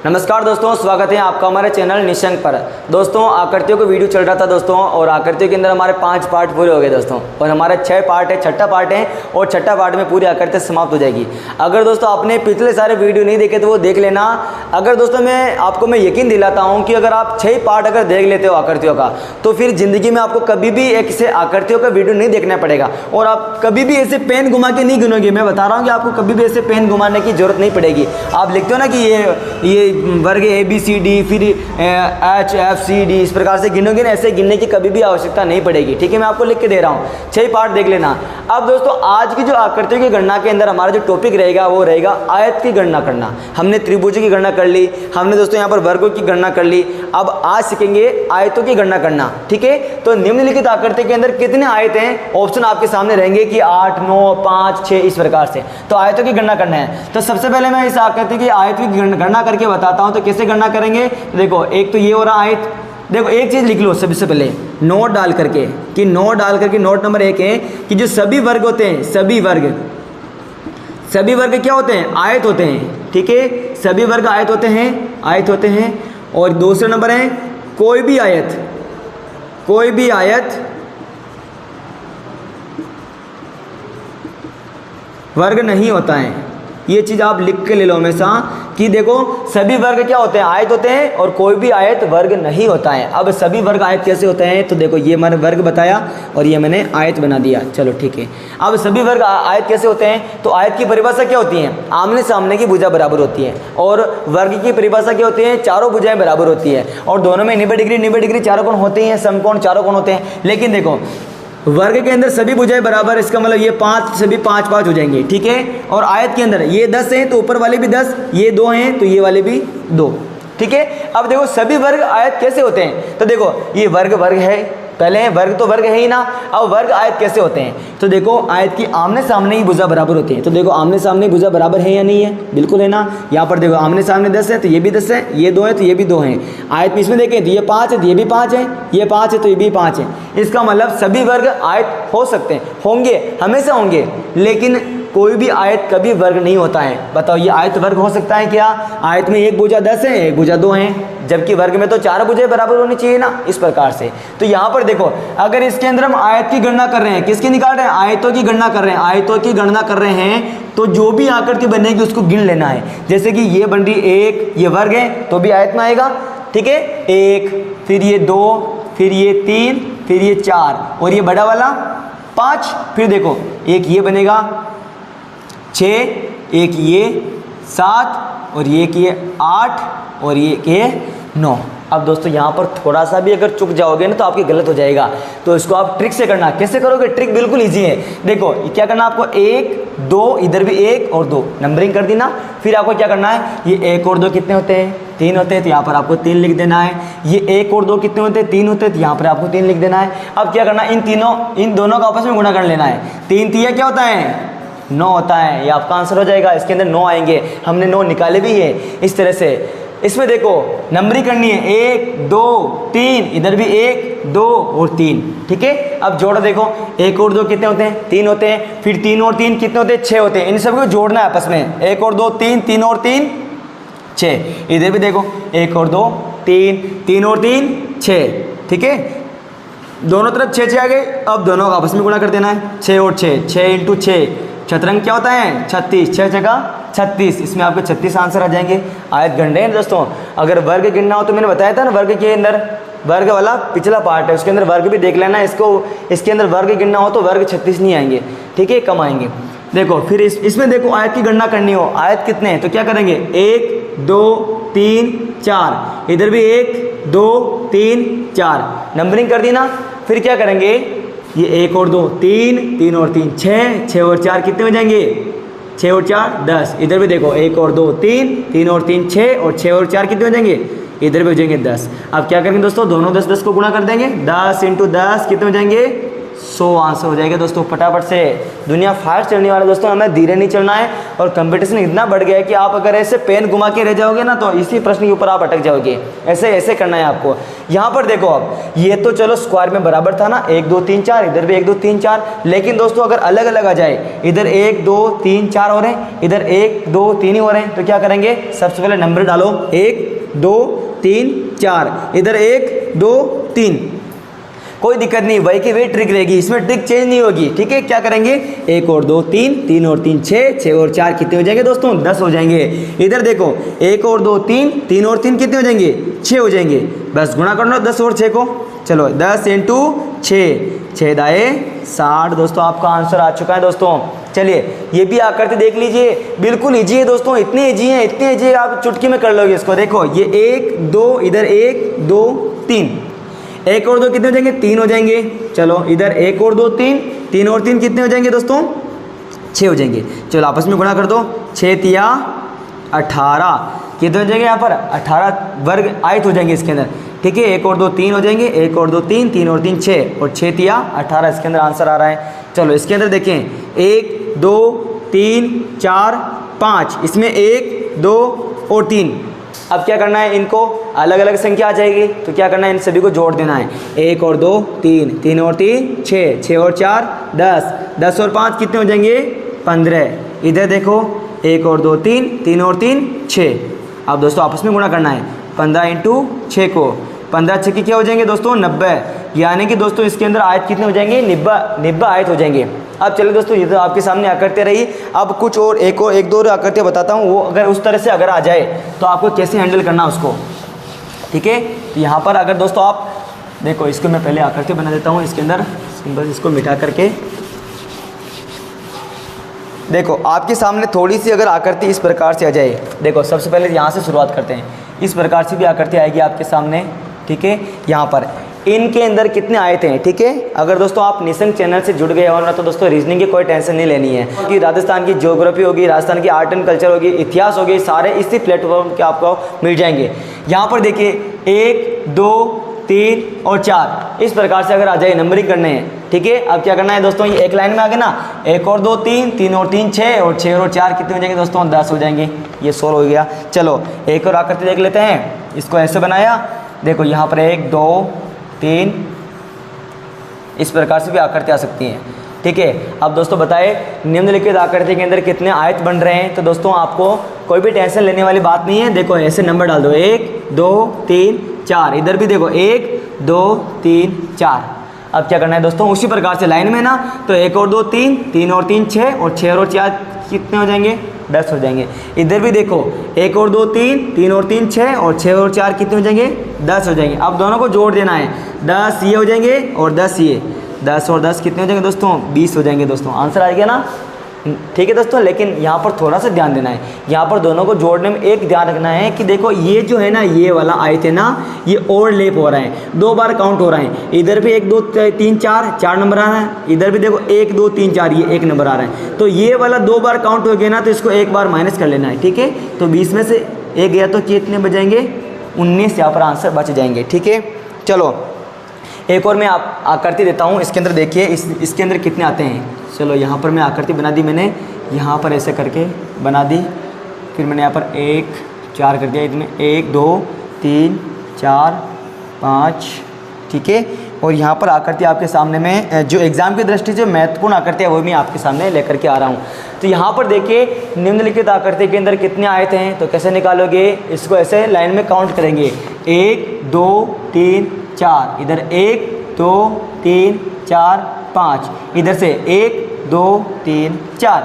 नमस्कार दोस्तों, स्वागत है आपका हमारे चैनल निशंक पर। दोस्तों आकृतियों का वीडियो चल रहा था दोस्तों, और आकृतियों के अंदर हमारे 5 पार्ट पूरे हो गए दोस्तों, और हमारे 6 पार्ट है, छठा पार्ट है, और छठा पार्ट में पूरी आकृति समाप्त हो जाएगी। अगर दोस्तों आपने पिछले सारे वीडियो नहीं देखे तो वो देख लेना। अगर दोस्तों मैं यकीन दिलाता हूँ कि अगर आप 6 पार्ट अगर देख लेते हो आकृतियों का, तो फिर ज़िंदगी में आपको कभी भी एक से आकृतियों का वीडियो नहीं देखना पड़ेगा, और आप कभी भी ऐसे पेन घुमा के नहीं गिनोगे। मैं बता रहा हूँ कि आपको कभी भी ऐसे पेन घुमाने की जरूरत नहीं पड़ेगी। आप लिखते हो ना कि ये वर्ग ABCD, फिर HFCD, इस प्रकार से गिनोगे ना, ऐसे गिनने की कभी भी आवश्यकता नहीं पड़ेगी। ठीक है, मैं आपको लिख के दे रहा हूँ, 6 पार्ट देख लेना। अब दोस्तों आज की जो आकृतियों की गणना के अंदर हमारा जो टॉपिक रहेगा वो रहेगा आयत की गणना करना। हमने त्रिभुजों की गणना कर ली, हमने दोस्तों यहाँ पर वर्गों की गणना कर ली। अब आज सीखेंगे आयतों की गणना करना। ठीक है, तो निम्नलिखित आकृति के अंदर कितने आयत हैं, ऑप्शन आपके सामने रहेंगे कि 8, 9, 5, 6, इस प्रकार से। तो आयतों की गणना करना है। तो सबसे पहले मैं इस आकृति की आयत की गणना करके बताता हूँ। तो कैसे गणना करेंगे, देखो एक तो ये हो रहा आयत। देखो एक चीज लिख लो सबसे पहले नोट डाल करके, कि नोट डाल करके नोट नंबर 1 है कि जो सभी वर्ग होते हैं, सभी वर्ग क्या होते हैं, आयत होते हैं। ठीक है, सभी वर्ग आयत होते हैं। और दूसरा नंबर है कोई भी आयत वर्ग नहीं होता है। ये चीज़ आप लिख के ले लो हमेशा कि देखो सभी वर्ग क्या होते हैं, आयत होते हैं, और कोई भी आयत वर्ग नहीं होता है। अब सभी वर्ग आयत कैसे होते हैं, तो देखो ये मैंने वर्ग बताया और ये मैंने आयत बना दिया। चलो ठीक है, अब सभी वर्ग आयत कैसे होते हैं, तो आयत की परिभाषा क्या होती है, आमने सामने की भुजा बराबर होती है। और वर्ग की परिभाषा क्या होती है, चारों भुजाएं बराबर होती है, और दोनों में 90 डिग्री चारों कोण होते हैं, समकोण चारों कोण होते हैं। लेकिन देखो वर्ग के अंदर सभी भुजाएं बराबर, इसका मतलब ये 5 सभी 5 हो जाएंगे। ठीक है, और आयत के अंदर ये 10 हैं तो ऊपर वाले भी 10, ये 2 हैं तो ये वाले भी 2। ठीक है, अब देखो सभी वर्ग आयत कैसे होते हैं, तो देखो ये वर्ग है, पहले वर्ग तो वर्ग है ही ना। अब वर्ग आयत कैसे होते हैं, तो देखो आयत की आमने सामने ही भुजा बराबर होती है। तो देखो आमने सामने भुजा बराबर है या नहीं है, बिल्कुल है ना। यहाँ पर देखो आमने सामने 10 है तो ये भी 10 है, ये 2 है तो ये भी 2 हैं। आयत में इसमें देखें तो ये 5 है तो ये भी 5 है, ये 5 है तो ये भी 5 है। इसका मतलब सभी वर्ग आयत हो सकते हैं, होंगे, हमेशा होंगे, लेकिन कोई भी आयत कभी वर्ग नहीं होता है। बताओ ये आयत वर्ग हो सकता है क्या, आयत में एक भुजा 10 है, एक भुजा 2 है, जबकि वर्ग में तो 4 भुजाएं बराबर होनी चाहिए ना, इस प्रकार से। तो यहाँ पर देखो अगर इसके अंदर हम आयत की गणना कर रहे हैं, किसकी निकाल रहे हैं, आयतों की गणना कर रहे हैं, तो जो भी आकृति बनेगी उसको गिन लेना है। जैसे कि ये बन रही 1, ये वर्ग है तो भी आयत में आएगा। ठीक है, 1, फिर ये 2, फिर ये 3, फिर ये 4, और ये बड़ा वाला 5। फिर देखो एक ये बनेगा 6, एक ये 7, और ये 8, और ये 9। अब दोस्तों यहाँ पर थोड़ा सा भी अगर चुक जाओगे ना तो आपकी गलत हो जाएगा। तो इसको आप ट्रिक से करना। कैसे करोगे, ट्रिक बिल्कुल इजी है। देखो क्या करना आपको, 1, 2, इधर भी 1 और 2 नंबरिंग कर दी ना। फिर आपको क्या करना है, ये 1 और 2 कितने होते हैं, 3 होते हैं, तो यहाँ पर आपको 3 लिख देना है। ये 1 और 2 कितने होते हैं, 3 होते हैं, तो यहाँ पर आपको 3 लिख देना है। अब क्या करना है, इन दोनों का आपस में गुणा कर लेना है। 3 3 क्या होता है, 9 होता है। ये आपका आंसर हो जाएगा, इसके अंदर 9 आएंगे। हमने 9 निकाले भी है। इस तरह से इसमें देखो नंबरिंग करनी है, 1 2 3, इधर भी 1 2 और 3। ठीक है, अब जोड़ो, देखो 1 और 2 कितने होते हैं, 3 होते हैं। फिर 3 और 3 कितने होते हैं, 6 होते हैं। इन सबको जोड़ना है आपस में, 1 और 2 3, 3 और 3 6। इधर भी देखो 1 और 2 3, 3 और 3 6। ठीक है, दोनों तरफ 6 आ गए। अब दोनों का आपस में गुणा कर देना है, 6 और 6, 6 इंटू 6, शतरंग क्या होता है, 36, 6 जगह 36। इसमें आपके 36 आंसर आ जाएंगे। आयत गण रहे हैं दोस्तों। अगर वर्ग गिनना हो तो मैंने बताया था ना, वर्ग के अंदर वर्ग वाला पिछला पार्ट है, उसके अंदर वर्ग भी देख लेना। इसके अंदर वर्ग गिनना हो तो वर्ग 36 नहीं आएंगे। ठीक है, कम आएंगे। देखो फिर इसमें देखो आयत की गणना करनी हो, आयत कितने हैं, तो क्या करेंगे, 1 2 3 4, इधर भी 1 2 3 4 नंबरिंग कर दी ना। फिर क्या करेंगे, ये 1 और 2 3, 3 और 3 6, 6 और 4 कितने हो जाएंगे, 6 और 4 10। इधर भी देखो 1 और 2 3, 3 और 3 6, और 6 और 4 कितने हो जाएंगे, इधर भी हो जाएंगे 10। अब क्या करेंगे दोस्तों, दोनों 10 10 को गुणा कर देंगे, 10 इंटू 10 कितने हो जाएंगे, 100 आंसर हो जाएगा दोस्तों फटाफट से। दुनिया फास्ट चलने वाला दोस्तों, हमें धीरे नहीं चलना है। और कंपटीशन इतना बढ़ गया है कि आप अगर ऐसे पेन घुमा के रह जाओगे ना तो इसी प्रश्न के ऊपर आप अटक जाओगे। ऐसे ऐसे करना है आपको। यहाँ पर देखो, अब ये तो चलो स्क्वायर में बराबर था ना, 1 2 3 4, इधर भी 1 2 3 4। लेकिन दोस्तों अगर अलग अलग आ जाए, इधर 1 2 3 4 हो रहे हैं, इधर 1 2 3 ही हो रहे हैं, तो क्या करेंगे? सबसे पहले नंबर डालो 1 2 3 4, इधर 1 2 3। कोई दिक्कत नहीं, वही की वही ट्रिक रहेगी, इसमें ट्रिक चेंज नहीं होगी। ठीक है, क्या करेंगे? 1 और 2 3, 3 और 3 6, 6 और 4 कितने हो जाएंगे दोस्तों? 10 हो जाएंगे। इधर देखो 1 और 2 3, 3 और 3 कितने हो जाएंगे? 6 हो जाएंगे। बस गुणा कर लो 10 और 6 को। चलो 10 इंटू 6, 6 दाए 60। दोस्तों आपका आंसर आ चुका है दोस्तों। चलिए ये भी आकृति देख लीजिए, बिल्कुल ईजी है दोस्तों, इतनी ईजी है, इतनी ईजी है, आप चुटकी में कर लोगे इसको। देखो ये 1 2, इधर 1 2 3, 1 और 2 कितने हो जाएंगे? 3 हो जाएंगे। चलो इधर 1 और 2 3, 3 और 3 कितने हो जाएंगे दोस्तों? 6 हो जाएंगे। चलो आपस में गुणा कर दो, 6 तिया 18, कितने हो जाएंगे यहाँ पर? 18 वर्ग आयत हो जाएंगे इसके अंदर। ठीक है, 1 और 2 3 हो जाएंगे, 1 और 2 3, 3 और 3 6, और 6 तिया 18 इसके अंदर आंसर आ रहा है। चलो इसके अंदर देखें, 1 2 3 4 5, इसमें 1 2 और 3। अब क्या करना है? इनको अलग अलग संख्या आ जाएगी, तो क्या करना है? इन सभी को जोड़ देना है। 1 और 2 3, 3 और 3 6, 6 और 4 10, 10 और 5 कितने हो जाएंगे? 15। इधर देखो 1 और 2 3, 3 और 3 6। अब दोस्तों आपस में गुणा करना है, 15 इंटू 6 को, 15 6 की क्या हो जाएंगे दोस्तों? 90। यानी कि दोस्तों इसके अंदर आयत कितने हो जाएंगे? 90 आयत हो जाएंगे। अब चलिए दोस्तों, ये तो आपके सामने आकृतियाँ रही। अब कुछ और एक दो आकृतियाँ बताता हूँ, वो अगर उस तरह से अगर आ जाए तो आपको कैसे हैंडल करना उसको। ठीक है, तो यहाँ पर अगर दोस्तों आप देखो, इसको मैं पहले आकृति बना देता हूँ, इसके अंदर सिंबल इसको मिटा करके देखो आपके सामने थोड़ी सी अगर आकृति इस प्रकार से आ जाए। देखो सबसे पहले यहाँ से शुरुआत करते हैं, इस प्रकार से भी आकृति आएगी आपके सामने। ठीक है, यहाँ पर इनके अंदर कितने आयते हैं? ठीक है, अगर दोस्तों आप निशंक चैनल से जुड़ गए हो ना, तो दोस्तों रीजनिंग की कोई टेंशन नहीं लेनी है कि राजस्थान की ज्योग्राफी होगी, राजस्थान की आर्ट एंड कल्चर होगी, इतिहास होगी, सारे इसी प्लेटफॉर्म के आपको मिल जाएंगे। यहाँ पर देखिए 1 2 3 और 4 इस प्रकार से अगर आ जाए, नंबरिंग करने हैं। ठीक है, अब क्या करना है दोस्तों? ये एक लाइन में आ गए ना, 1 और 2 3, 3 और 3 6, और 6 और 4 कितने हो जाएंगे दोस्तों? 10 हो जाएंगे। ये 16 हो गया। चलो एक और आकृति देख लेते हैं, इसको ऐसे बनाया। देखो यहाँ पर 1 2 3, इस प्रकार से भी आकृति आ सकती हैं। ठीक है, अब दोस्तों बताए निम्नलिखित आकृति के अंदर कितने आयत बन रहे हैं? तो दोस्तों आपको कोई भी टेंशन लेने वाली बात नहीं है। देखो ऐसे नंबर डाल दो, 1 2 3 4, इधर भी देखो 1 2 3 4। अब क्या करना है दोस्तों? उसी प्रकार से लाइन में ना, तो 1 और 2 3, 3 और 3 6, और 6 और 4 कितने हो जाएंगे? 10 हो जाएंगे। इधर भी देखो 1 और 2 3, 3 और 3 6, और 6 और 4 कितने हो जाएंगे? 10 हो जाएंगे। अब दोनों को जोड़ देना है, 10 ये हो जाएंगे और 10 ये, 10 और 10 कितने हो जाएंगे दोस्तों? 20 हो जाएंगे दोस्तों। आंसर आ गया ना? ठीक है दोस्तों, लेकिन यहाँ पर थोड़ा सा ध्यान देना है। यहाँ पर दोनों को जोड़ने में एक ध्यान रखना है कि देखो ये जो है ना, ये वाला आयत है ना, ये ओवरलैप हो रहा है, 2 बार काउंट हो रहा है। इधर भी 1 2 3 4 नंबर आ रहा है, इधर भी देखो 1 2 3 4 ये 1 नंबर आ रहा है। तो ये वाला 2 बार काउंट हो गया ना, तो इसको एक बार माइनस कर लेना है। ठीक है, तो 20 में से 1 गया तो कितने बचेंगे? 19 यहाँ पर आंसर बच जाएंगे। ठीक है, चलो एक और मैं आकृति देता हूँ। इसके अंदर देखिए इसके अंदर कितने आते हैं। चलो यहाँ पर मैं आकृति बना दी, मैंने यहाँ पर ऐसे करके बना दी, फिर मैंने यहाँ पर 1 4 कर दिया, इसमें 1 2 3 4 5। ठीक है, और यहाँ पर आकृति आपके सामने में जो एग्जाम की दृष्टि से महत्वपूर्ण आकृति है वो मैं आपके सामने लेकर के आ रहा हूँ। तो यहाँ पर देखिए निम्नलिखित आकृति के अंदर कितने आयत हैं, तो कैसे निकालोगे? इसको ऐसे लाइन में काउंट करेंगे, 1 2 3 4, इधर 1 2 3 4 5, इधर से 1 2 3 4।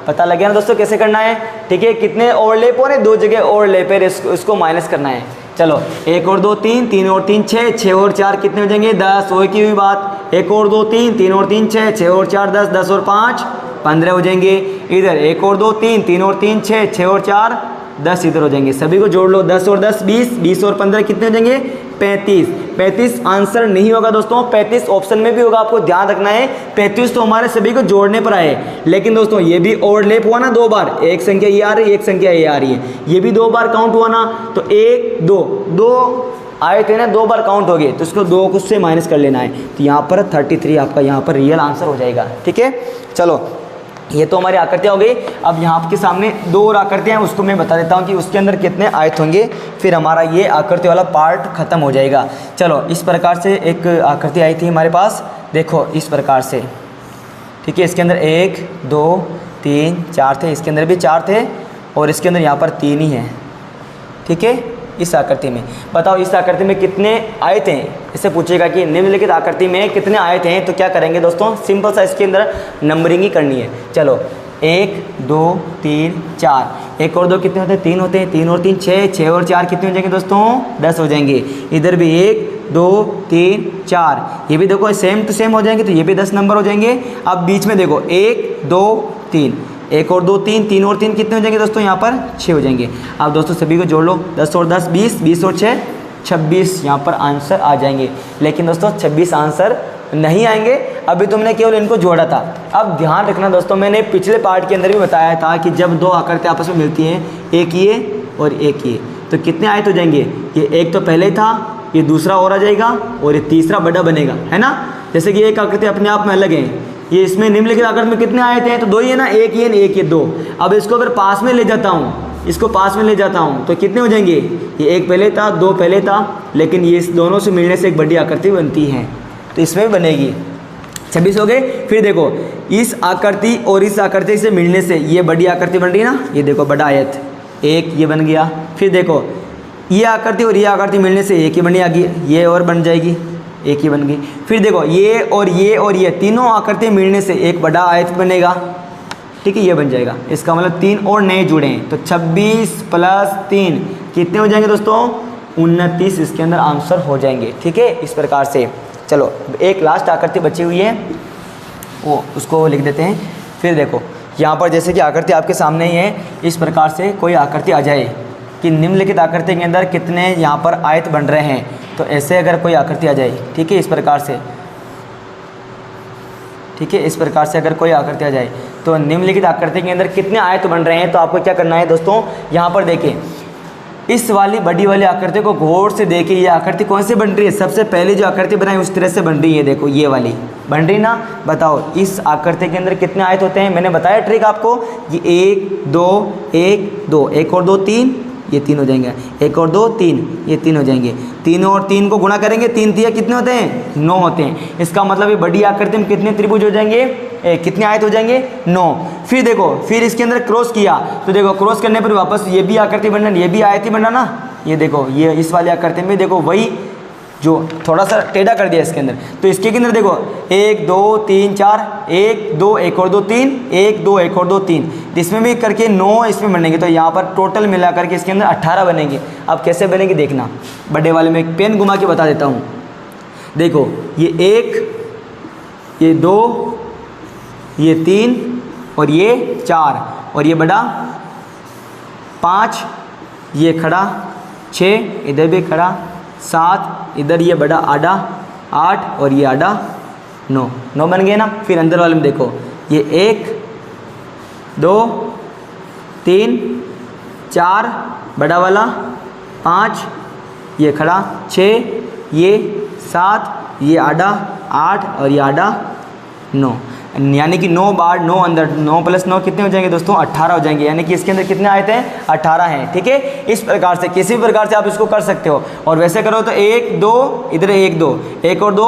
पता लग गया ना दोस्तों कैसे करना है? ठीक है, कितने ओवरलैप हो रहे हैं? 2 जगह ओवरलैप है, इसको माइनस करना है। चलो 1 और 2 3, 3 और 3 6, 6 और 4 कितने हो जाएंगे? 10। वही की हुई बात, 1 और 2 3, 3 और 3 6, 6 और 4 10, 10 और 5 15 हो जाएंगे। इधर 1 और 2 3, 3 और 3 6, 6 और 4 10 इधर हो जाएंगे। सभी को जोड़ लो, 10 और 10 20, 20 और 15 कितने हो जाएंगे? 35। 35 आंसर नहीं होगा दोस्तों, 35 ऑप्शन में भी होगा, आपको ध्यान रखना है। 35 तो हमारे सभी को जोड़ने पर आए, लेकिन दोस्तों ये भी ओवरलैप हुआ ना 2 बार, एक संख्या ये आ रही है, एक संख्या ये आ रही है, ये भी 2 बार काउंट हुआ ना, तो 1 2 2 आए थे ना 2 बार काउंट हो गए, तो उसको 2 को उससे माइनस कर लेना है। तो यहाँ पर 33 आपका यहाँ पर रियल आंसर हो जाएगा। ठीक है, चलो ये तो हमारी आकृतियाँ हो गई। अब यहाँ आपके सामने 2 और आकृतियाँ हैं, उसको मैं बता देता हूँ कि उसके अंदर कितने आयत होंगे, फिर हमारा ये आकृति वाला पार्ट ख़त्म हो जाएगा। चलो इस प्रकार से एक आकृति आई थी हमारे पास, देखो इस प्रकार से। ठीक है, इसके अंदर 1 2 3 4 थे, इसके अंदर भी 4 थे और इसके अंदर यहाँ पर 3 ही हैं। ठीक है, इस आकृति में बताओ इस आकृति में कितने आयत हैं। इससे पूछेगा कि निम्नलिखित आकृति में कितने आयत हैं, तो क्या करेंगे दोस्तों, सिंपल सा इसके अंदर नंबरिंग ही करनी है। चलो 1 2 3 4, 1 और 2 कितने होते हैं, 3 होते हैं, 3 और 3 6, 6 और 4 कितने हो जाएंगे दोस्तों, 10 हो जाएंगे। इधर भी 1 2 3 4, ये भी देखो सेम टू सेम हो जाएंगे, तो ये भी 10 नंबर हो जाएंगे। अब बीच में देखो 1 2 3, 1 और 2 3, 3 और 3 कितने हो जाएंगे दोस्तों, यहाँ पर 6 हो जाएंगे। अब दोस्तों सभी को जोड़ लो, 10 और 10 20, 20 और 6 26 यहाँ पर आंसर आ जाएंगे। लेकिन दोस्तों 26 आंसर नहीं आएंगे, अभी तुमने केवल इनको जोड़ा था। अब ध्यान रखना दोस्तों, मैंने पिछले पार्ट के अंदर भी बताया था कि जब 2 आकृतियाँ आपस में मिलती हैं, एक ये और एक ये, तो कितने आयत हो जाएंगे, ये एक तो पहले ही था, ये दूसरा और आ जाएगा और ये तीसरा बड़ा बनेगा, है ना। जैसे कि एक आकृति अपने आप में अलग है, ये इसमें निम्नलिखित आकृति में कितने आयत हैं, तो 2 ही है ना, एक ये एक ये 2। अब इसको अगर पास में ले जाता हूँ, इसको पास में ले जाता हूँ, तो कितने हो जाएंगे, ये एक पहले था 2 पहले था, लेकिन ये इस दोनों से मिलने से एक बड़ी आकृति बनती है, तो इसमें भी बनेगी। 26 हो गए। फिर देखो इस आकृति और इस आकृति से मिलने से ये बड़ी आकृति बन रही है ना, ये देखो बड़ा आयत एक ये बन गया। फिर देखो ये आकृति और ये आकृति मिलने से एक ही बनी आगे, ये और बन जाएगी, एक ही बन गई। फिर देखो ये और ये तीनों आकृति मिलने से एक बड़ा आयत बनेगा। ठीक है, ये बन जाएगा, इसका मतलब 3 और नए जुड़े हैं, तो 26 + 3 कितने हो जाएंगे दोस्तों, 29 इसके अंदर आंसर हो जाएंगे। ठीक है, इस प्रकार से। चलो एक लास्ट आकृति बची हुई है, वो उसको लिख देते हैं। फिर देखो यहाँ पर जैसे कि आकृति आपके सामने ही है, इस प्रकार से कोई आकृति आ जाए कि निम्नलिखित आकृति के अंदर कितने यहाँ पर आयत बन रहे हैं, तो ऐसे अगर कोई आकृति आ जाए, ठीक है इस प्रकार से, ठीक है इस प्रकार से अगर कोई आकृति आ जाए, तो निम्नलिखित आकृति के अंदर कितने आयत बन रहे हैं, तो आपको क्या करना है दोस्तों, यहाँ पर देखिए इस वाली बड़ी वाली आकृति को गौर से देखिए, ये आकृति कौन से बन रही है, सबसे पहले जो आकृति बनाई उस तरह से बन रही है, देखो ये वाली बन रही ना। बताओ इस आकृति के अंदर कितने आयत होते हैं, मैंने बताया ट्रिक आपको, ये 1 2 1 2, 1 और 2 3, ये 3 हो जाएंगे, 1 और 2 3, ये 3 हो जाएंगे। 3 और 3 को गुणा करेंगे, 3 3 कितने होते हैं, 9 होते हैं। इसका मतलब ये बड़ी आकृति में कितने त्रिभुज हो जाएंगे, कितने आयत हो जाएंगे, 9। फिर देखो फिर इसके अंदर क्रॉस किया, तो देखो क्रॉस करने पर वापस ये भी आकृति बनना, ये भी आयत ही बनना ना। ये देखो ये इस वाली आकृति में देखो वही जो थोड़ा सा टेढ़ा कर दिया इसके अंदर, तो इसके अंदर देखो 1 2 3 4, 1 2 1 और 2 3, 1 2 1 और 2 3, इसमें भी करके 9 इसमें बनेंगे, तो यहाँ पर टोटल मिला करके इसके अंदर 18 बनेंगे। अब कैसे बनेंगे देखना, बड़े वाले में एक पेन घुमा के बता देता हूँ। देखो ये 1, ये 2, ये 3 और ये 4, और ये बड़ा 5, ये खड़ा 6, इधर भी खड़ा 7, इधर ये बड़ा आधा 8 और ये आधा 9 बन गए ना। फिर अंदर वाले में देखो ये 1 2 3 4 बड़ा वाला 5, ये खड़ा 6, ये 7, ये आधा 8 और ये आधा 9, यानी कि 9 बार 9 अंदर 9 + 9 कितने हो जाएंगे दोस्तों, 18 हो जाएंगे। यानी कि इसके अंदर कितने आयते हैं, 18 हैं। ठीक है, इस प्रकार से किसी भी प्रकार से आप इसको कर सकते हो। और वैसे करो तो 1 2 इधर 1 2, 1 और 2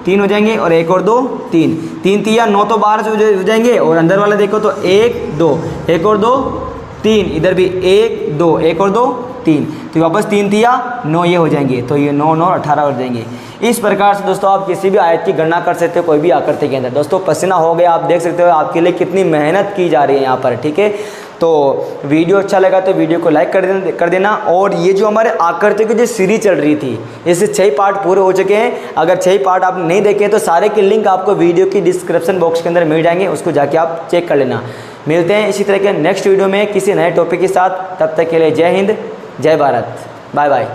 3 हो जाएंगे, और 1 और 2 3, 3 3 9 तो 12 हो जाएंगे। और अंदर वाला देखो तो 1 2, 1 और 2 3, इधर भी 1 2, 1 और 2 3, तो वापस 3 3 9 ये हो जाएंगे, तो ये 9 9 18 हो जाएंगे। इस प्रकार से दोस्तों आप किसी भी आयत की गणना कर सकते हो कोई भी आकृति के अंदर। दोस्तों पसीना हो गया, आप देख सकते हो आपके लिए कितनी मेहनत की जा रही है यहाँ पर। ठीक है, तो वीडियो अच्छा लगा तो वीडियो को लाइक कर देना। और ये जो हमारे आकृति की जो सीरीज चल रही थी, इससे 6 पार्ट पूरे हो चुके हैं। अगर 6 पार्ट आपने नहीं देखे तो सारे के लिंक आपको वीडियो की डिस्क्रिप्शन बॉक्स के अंदर मिल जाएंगे, उसको जाके आप चेक कर लेना। मिलते हैं इसी तरह के नेक्स्ट वीडियो में किसी नए टॉपिक के साथ, तब तक के लिए जय हिंद जय भारत, बाय बाय।